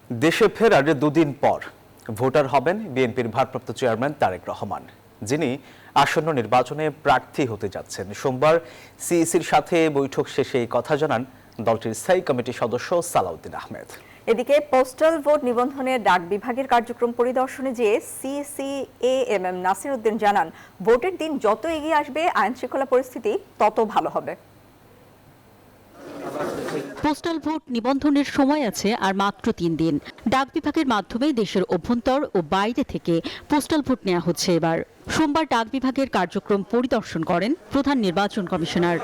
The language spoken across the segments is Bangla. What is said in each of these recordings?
দেশে ফেরার দুদিন পর ভোটার হবেন বিএনপির ভারপ্রাপ্ত চেয়ারম্যান তারেক রহমান, যিনি আসন্ন নির্বাচনে প্রার্থী হতে যাচ্ছেন। সোমবার সিইসির সাথে বৈঠক শেষে এই কথা জানান দলটির স্থায়ী কমিটির সদস্য সালাউদ্দিন আহমেদ। এদিকে পোস্টাল ভোট নিবন্ধনের ডাক বিভাগের কার্যক্রম পরিদর্শনে যেয়ে সিইসি এএমএম নাসির উদ্দিন জানান, ভোটের দিন যত এগিয়ে আসবে আইন শৃঙ্খলা পরিস্থিতি তত ভালো হবে। পোস্টাল ভোট নিবন্ধনের সময় আছে আর মাত্র 3 দিন। ডাক বিভাগের মাধ্যমে দেশের অভ্যন্তর ও বাইরে থেকে পোস্টাল ভোট নেওয়া হচ্ছে এবার। সোমবার ডাক বিভাগের কার্যক্রম পরিদর্শন করেন প্রধান নির্বাচন কমিশনার।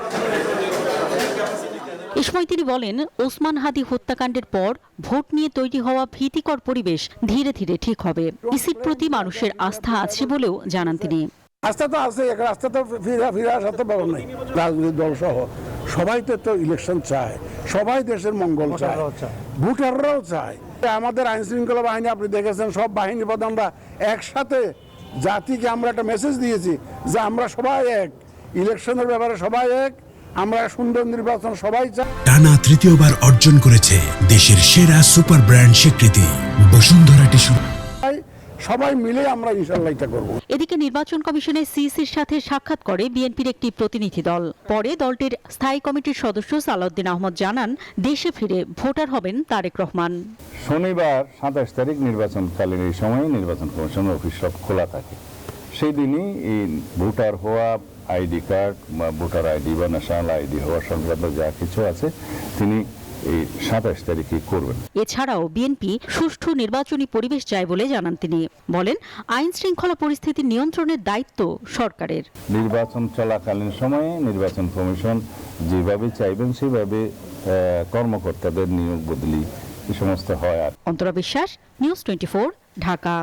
এ সময় তিনি বলেন, ওসমান হাদি হত্যাকাণ্ডের পর ভোট নিয়ে তৈরি হওয়া ভীতিকর পরিবেশ ধীরে ধীরে ঠিক হবে। ইসির প্রতি মানুষের আস্থা আছে বলেও জানান তিনি। আস্থা তো আছে, রাস্তা তো ফিরে আসার তো বড় নেই। রাজনৈতিক দল সহ সবাই তো ইলেকশন চায়, সবাই দেশের মঙ্গল চায়, ভোটাররাও চায়। আমাদের আইন শৃঙ্খলা বাহিনী আপনি দেখেছেন, সব বাহিনী প্রধানরা একসাথে জাতিকে আমরা একটা মেসেজ দিয়েছি যে আমরা সবাই এক, ইলেকশনের ব্যাপারে সবাই এক, আমরা সুন্দর নির্বাচন সবাই চাই। টানা তৃতীয়বার অর্জন করেছে দেশের সেরা সুপার ব্র্যান্ড স্বীকৃতি বসুন্ধরা টিস্যু। সবাই মিলে আমরা ইনশাআল্লাহ এটা করব। এদিকে নির্বাচন কমিশনের সিইসির সাথে সাক্ষাৎ করে বিএনপির একটি প্রতিনিধি দল। পরে দলটির স্থায়ী কমিটির সদস্য সালাউদ্দিন আহমদ জানান, দেশে ফিরে ভোটার হবেন তারেক রহমান। শনিবার 27 তারিখ নির্বাচনকালীন এই সময়ে নির্বাচন কমিশনের অফিস সব খোলা থাকে। সেই দিনই এই ভোটার হওয়া, আইডি কার্ড বা ভোটার আইডি বা ন্যাশনাল আইডি হওয়া সংক্রান্ত যা কিছু আছে তিনি এই 27 তারিখে করবেন। এছাড়াও বিএনপি সুষ্ঠু নির্বাচনী পরিবেশ চায় বলে জানান তিনি। বলেন, আইন শৃঙ্খলা পরিস্থিতি নিয়ন্ত্রণের দায়িত্ব সরকারের। নির্বাচন চলাকালীন সময়ে নির্বাচন কমিশন যেভাবে চাইবেন সেভাবে কর্মকর্তাদের নিয়োগ বদলি এই সমস্ত হয়। অন্তরা বিশ্বাস, নিউজ 24, ঢাকা।